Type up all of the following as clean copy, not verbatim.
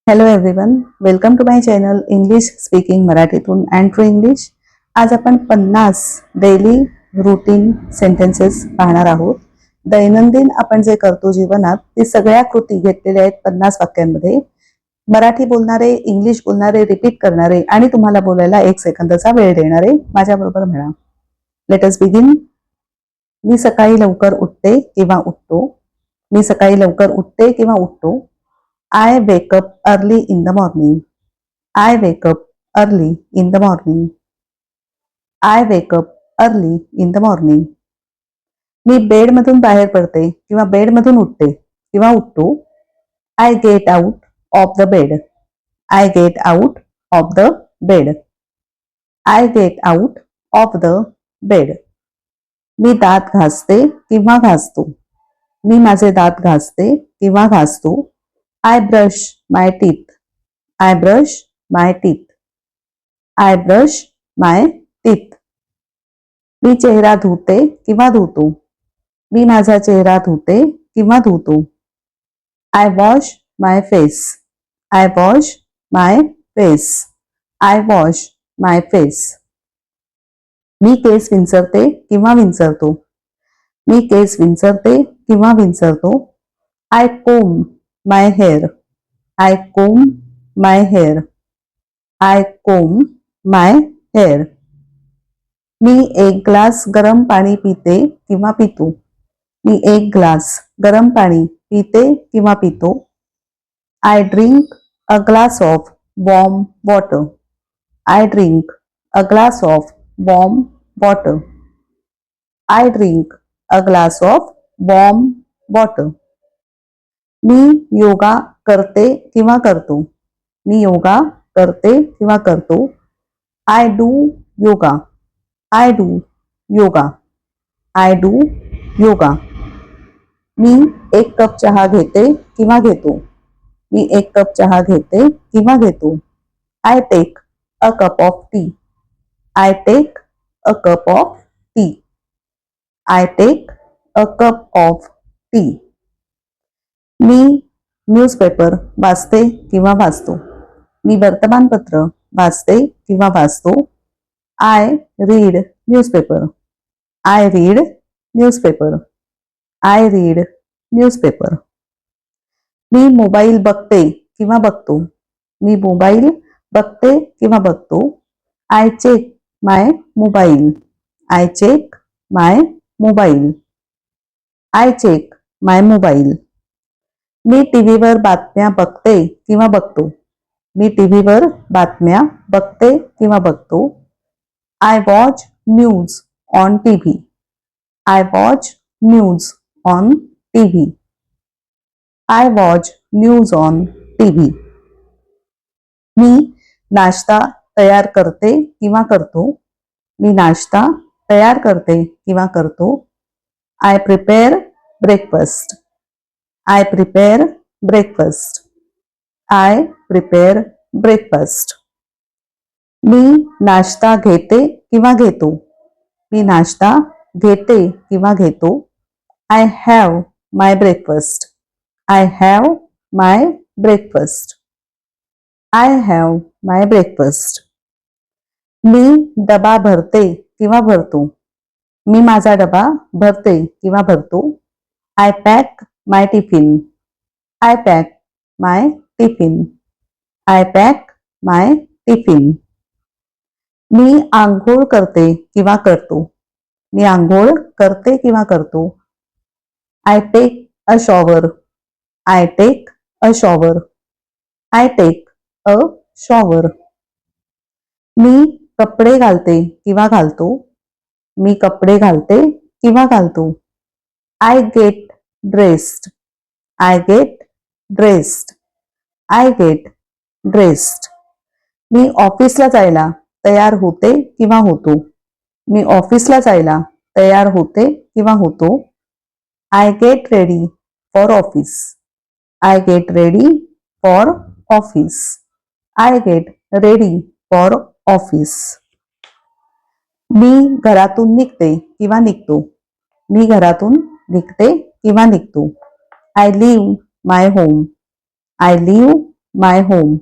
Hello everyone, welcome to my channel English speaking मराठीतून and to English. आज आपण 50 daily routine sentences पाहणार आहोत. दैनंदिन आपण जे करतो जीवनात ती सगळ्या कृती घेतलेल्या आहेत 50 वाक्यांमध्ये. मराठी बोलणारे, इंग्लिश बोलणारे, रिपीट करणारे आणि तुम्हाला बोलायला 1 सेकंदाचा वेळ देणारे माझ्याबरोबर म्हणा. Let us begin. मी सकाळी लवकर उठते किंवा उठतो. मी सकाळी लवकर उठते किंवा उठतो. I wake up early in the morning. I wake up early in the morning. I wake up early in the morning. मी बेडमधून बाहेर पडते किंवा बेडमधून उठते किंवा उठतो. I get out of the bed. I get out of the bed. I get out of the bed. मी दात घासते किंवा घासतो. मी माझे दात घासते किंवा घासतो. I brush my teeth. I brush my teeth. I brush my teeth. मी चेहरा धुते किंवा धुतो. मी माझा चेहरा धुते किंवा धुतो. I wash my face. I wash my face. I wash my face. मी केस विंचरते किंवा विंचरतो. मी केस विंचरते किंवा विंचरतो. I comb my hair. I comb my hair. I comb my hair. मी एक ग्लास गरम पाणी पिते किंवा पितो. मी एक ग्लास गरम पाणी पिते किंवा पितो. I drink a glass of warm water. I drink a glass of warm water. I drink a glass of warm water. मी योगा करते किंवा करतो. मी योगा करते किंवा करतो. I do yoga. I do yoga. I do yoga. मी एक कप चहा घेते किंवा घेतो. मी एक कप चहा घेते किंवा घेतो. I take a cup of tea. I take a cup of tea. I take a cup of tea. मी न्यूजपेपर वाचते किंवा वाचतो. मी वर्तमानपत्र वाचते किंवा वाचतो. I read newspaper. I read newspaper. I read newspaper. मी मोबाईल बघते किंवा बघतो. मी मोबाईल बघते किंवा बघतो. I check my mobile. I check my mobile. I check my mobile. मी टीव्हीवर बातम्या बघते किंवा बघतो. मी टीव्हीवर बातम्या बघते किंवा बघतो. I watch news on TV. I watch news on TV. I watch news on TV. मी नाश्ता तयार करते किंवा करतो. मी नाश्ता तयार करते किंवा करतो. I prepare breakfast. I prepare breakfast. I prepare breakfast. मी नाश्ता घेते किंवा घेतो. मी नाश्ता घेते किंवा घेतो. I have my breakfast. I have my breakfast. I have my breakfast. मी डबा भरते किंवा भरतो. मी माझा डबा भरते किंवा भरतो. I pack my tiffin. I pack my tiffin. I pack my tiffin. मी आंघोळ करते किंवा करतो. मी आंघोळ करते किंवा करतो. I take a shower. I take a shower. I take a shower. मी कपडे घालते किंवा घालतो. मी कपडे घालते किंवा घालतो. I get dressed. I get dressed. I get dressed. मी ऑफिसला जायला तयार होते किंवा होतो. मी ऑफिसला जायला तयार होते किंवा होतो. I get ready for office. I get ready for office. I get ready for office. मी घरातून निघते किंवा निघतो. मी घरातून निघते किंवा निघतो. I leave my home. I leave my home.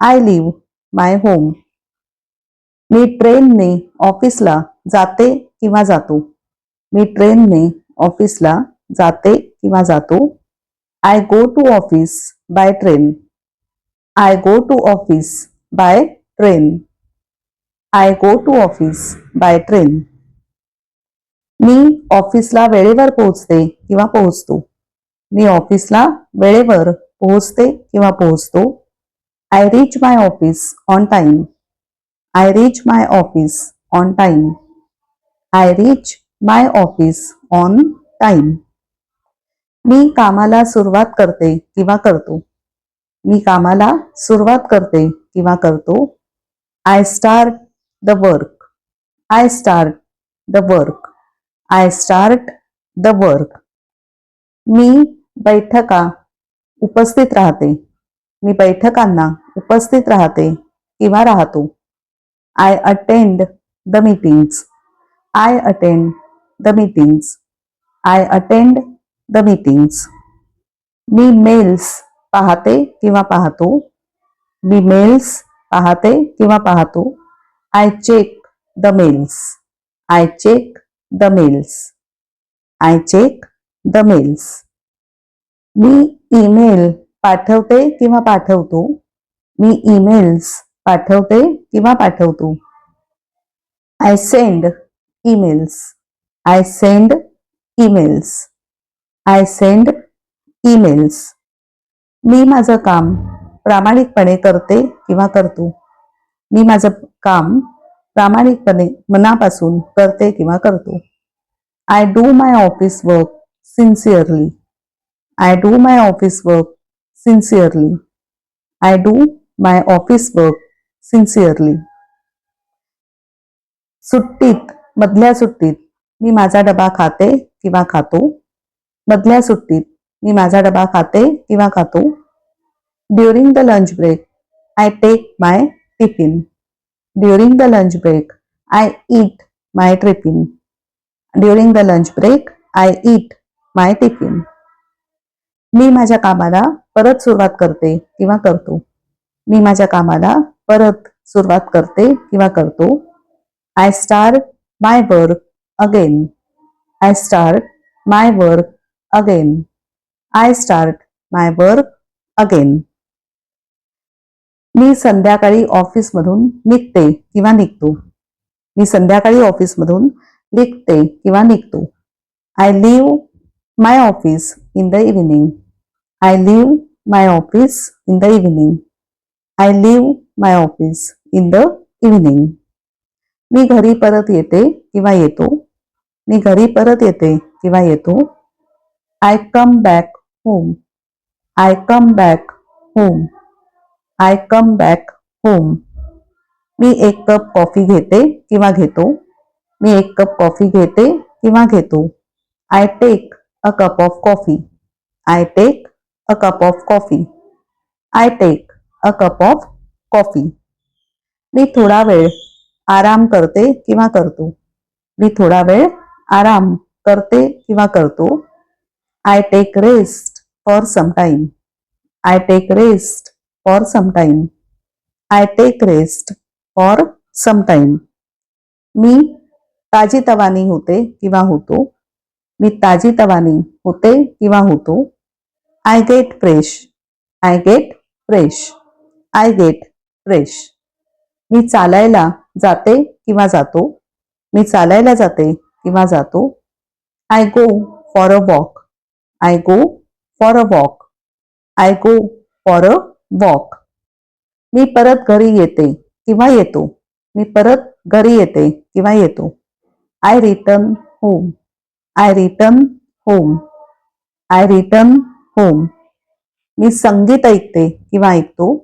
I leave my home. मी ट्रेनने ऑफिसला जाते किंवा जातो. मी ट्रेनने ऑफिसला जाते किंवा जातो. I go to office by train. I go to office by train. I go to office by train. मी ऑफिसला वेळेवर पोहोचते किंवा पोहोचतो. मी ऑफिसला वेळेवर पोहोचते किंवा पोहोचतो. I reach my office on time. I reach my office on time. I reach my office on time. मी कामाला सुरुवात करते किंवा करतो. मी कामाला सुरुवात करते किंवा करतो. I start the work. I start the work. I start the work. मी बैठका उपस्थित राहते. मी बैठकांना उपस्थित राहते किंवा राहतो. I attend the meetings. I attend the meetings. I attend the meetings. मी मेल्स पाहते किंवा पाहतो. मी मेल्स पाहते किंवा पाहतो. I check the mails. I check the mails. I check the mails. मी ईमेल पाठवते किंवा पाठवतो. मी ईमेल्स पाठवते किंवा पाठवतो. I send emails. I send emails. I send emails. मी माझं काम प्रामाणिकपणे करते किंवा करतो. मी माझं काम प्रामाणिकपणे मनापासून करते किंवा करतो. I do my office work sincerely. I do my office work sincerely. I do my office work sincerely. सुट्टीत, मधल्या सुट्टीत मी माझा डबा खाते किंवा खातो. मधल्या सुट्टीत मी माझा डबा खाते किंवा खातो. During the lunch break I take my tiffin. During the lunch break I eat my tiffin. During the lunch break I eat my tiffin. मी माझ्या कामाला परत सुरुवात करते किंवा करतो. मी माझ्या कामाला परत सुरुवात करते किंवा करतो. I start my work again. I start my work again. I start my work again. मी संध्याकाळी ऑफिसमधून निघते किंवा निघतो. मी संध्याकाळी ऑफिसमधून निघते किंवा निघतो. I leave my office in the evening. I leave my office in the evening. I leave my office in the evening. मी घरी परत येते किंवा येतो. मी घरी परत येते किंवा येतो. I come back home. I come back home. I come back home. मी एक कप कॉफी घेते किंवा घेतो. मी एक कप कॉफी घेते किंवा घेतो. I take a cup of coffee. I take a cup of coffee. I take a cup of coffee. मी थोडा वेळ आराम करते किंवा करतो. मी थोडा वेळ आराम करते किंवा करतो. I take rest for some time. I take rest for some time. I take rest for some time. मी ताजीतवानी होते किंवा होतो. मी ताजीतवानी होते किंवा होतो. I get fresh. I get fresh. I get fresh. मी चालायला जाते किंवा जातो. मी चालायला जाते किंवा जातो. I go for a walk. I go for a walk. I go for a walk. मी परत घरी येते किंवा येतो. मी परत घरी येते किंवा येतो. I return home. I return home. I return home. मी संगीत ऐकते किंवा ऐकतो.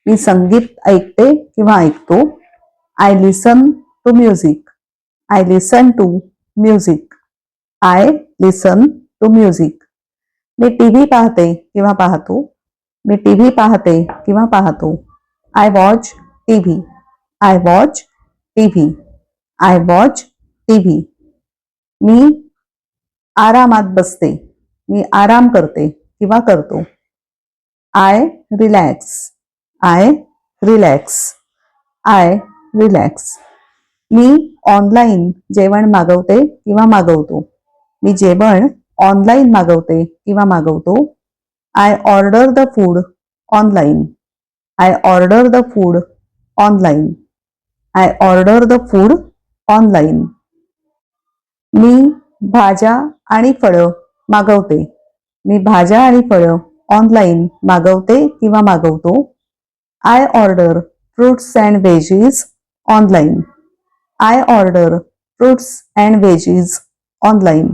मी संगीत ऐकते किंवा ऐकतो. I listen to music. I listen to music. I listen to music. मी टीव्ही पाहते किंवा पाहतो. मी टीव्ही पाहते किंवा पाहतो. I watch TV. I watch TV. I watch TV. मी आरामात बसते. मी आराम करते किंवा करतो. I relax. I relax. I relax. मी ऑनलाईन जेवण मागवते किंवा मागवतो. मी जेवण ऑनलाईन मागवते किंवा मागवतो. I order the food online. I order the food online. I order the food online. मी भाज्या आणि फळं मागवते. मी भाज्या आणि फळं ऑनलाईन मागवते किंवा मागवतो. I order fruits and veggies online. I order fruits and veggies online.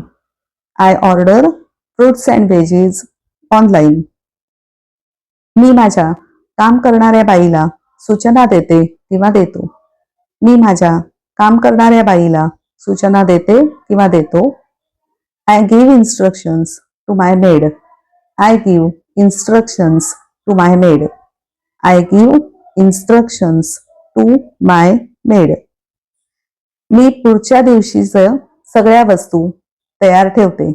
I order fruits and veggies online. मी माझ्या काम करणाऱ्या बाईला सूचना देते किंवा देतो. मी माझ्या काम करणाऱ्या बाईला सूचना देते किंवा देतो. I give instructions to my maid. I give instructions to my maid. I give instructions to my maid. मी पुढच्या दिवशीचं सगळ्या वस्तू तयार ठेवते.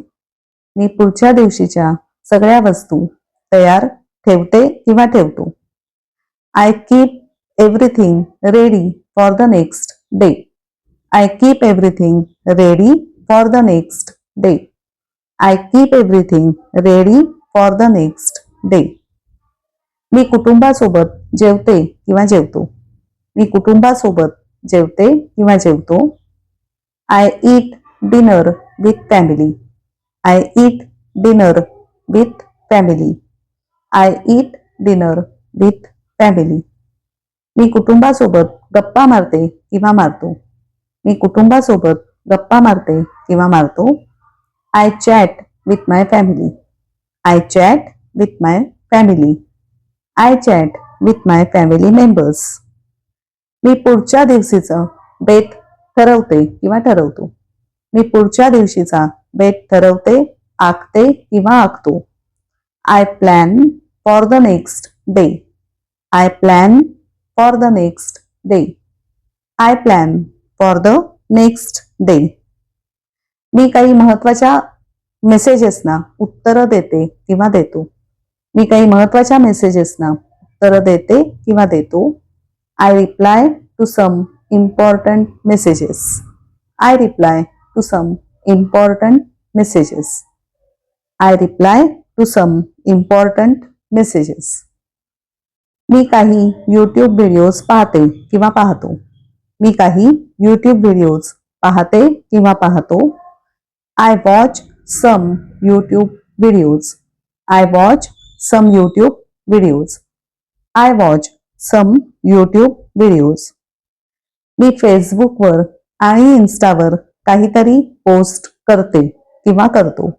मी पुढच्या दिवशीच्या सगळ्या वस्तू तयार ठेवते किंवा ठेवतो. I keep everything ready for the next day. I keep everything ready for the next day. I keep everything ready for the next day. मी कुटुंबासोबत जेवते किंवा जेवतो. मी कुटुंबासोबत जेवते किंवा जेवतो. I eat dinner with family. I eat dinner with family. I eat dinner with family. मी कुटुंबासोबत गप्पा मारते किंवा मारतो. मी कुटुंबासोबत गप्पा मारते किंवा मारतो. I chat with my family. I chat with my family. I chat with my family members. मी पुढच्या दिवशीचं बेत ठरवते किंवा ठरवतो. मी पुढच्या दिवशीचा बेत ठरवते, आखते किंवा आखतो. I plan for the next day. I plan for the next day. I plan for the next day. मी काही महत्वाच्या मेसेजेसना उत्तरं देते किंवा देतो. मी काही महत्वाच्या मेसेजेसना उत्तरं देते किंवा देतो. I reply to some important messages. I reply to some important messages. I reply to some important messages. मी काही यूट्यूब व्हिडिओज पाहते किंवा पाहतो. मी काही यूट्यूब व्हिडिओज पाहते किंवा पाहतो. I watch some YouTube videos. I watch some YouTube videos. I watch some YouTube videos. मी फेसबुकवर आणि इन्स्टावर काहीतरी पोस्ट करते किंवा करतो.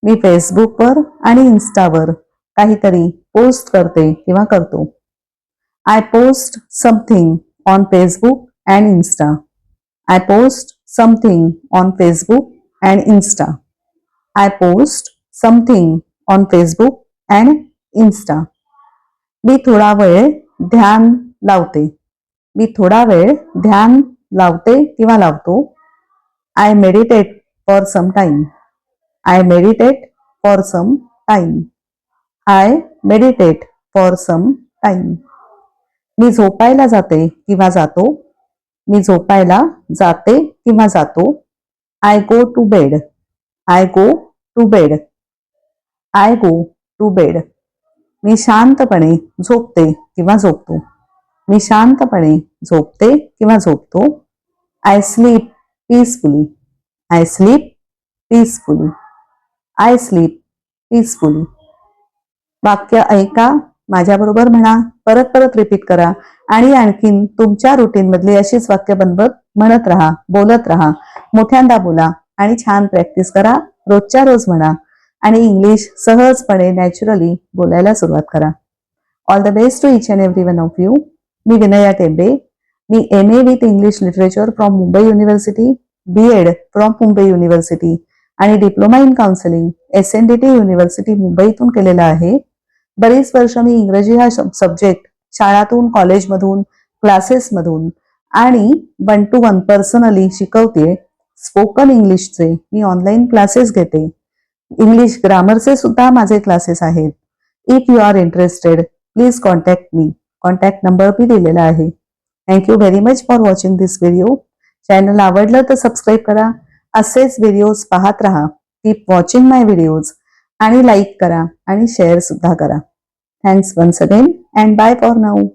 मी फेसबुकवर आणि इन्स्टावर काहीतरी पोस्ट करते किंवा करतो. I post something on Facebook and Insta. I post something on Facebook and Insta. I post something on Facebook and Insta. मी थोडा वेळ ध्यान लावते. मी थोडा वेळ ध्यान लावते किंवा लावतो. I meditate for some time. I meditate for some time. I meditate for some time. मी झोपायला जाते किंवा जातो. मी झोपायला जाते किंवा जातो. I go to bed. I go to bed. I go to bed. मी शांतपणे झोपते किंवा झोपतो. मी शांतपणे झोपते किंवा झोपतो. I sleep peacefully. I sleep peacefully. I sleep peacefully. वाक्य ऐका, माझ्याबरोबर म्हणा, परत परत रिपीट करा आणि आणखीन तुमच्या रुटीन मधली अशीच वाक्य बनवत म्हणत राहा, बोलत राहा. मोठ्यांदा बोला आणि छान प्रॅक्टिस करा. रोजच्या रोज म्हणा आणि इंग्लिश सहजपणे नॅचरली बोलायला सुरुवात करा. All the best to each and every one of you. मी विनया टेंबे. मी MA with English literature from Mumbai university, BEd from Mumbai university आणि diploma in counselling SNDT university मुंबईतून केलेला आहे. बरीच वर्ष मी इंग्रजी हा सब्जेक्ट शाळातून, कॉलेजमधून, क्लासेसमधून आणि 1 to 1 पर्सनली शिकवते. स्पोकन इंग्लिशचे मी ऑनलाईन क्लासेस घेते. इंग्लिश ग्रामरचे सुद्धा माझे क्लासेस आहेत. If you are interested please contact me. Contact number बी दिलेला आहे. Thank you very much for watching this video. Channel आवडलं तर सबस्क्राईब करा. असेच व्हिडिओज पाहत राहा. कीप वॉचिंग माय व्हिडिओज आणि लाईक करा आणि शेअर सुद्धा करा. Thanks once again and bye for now.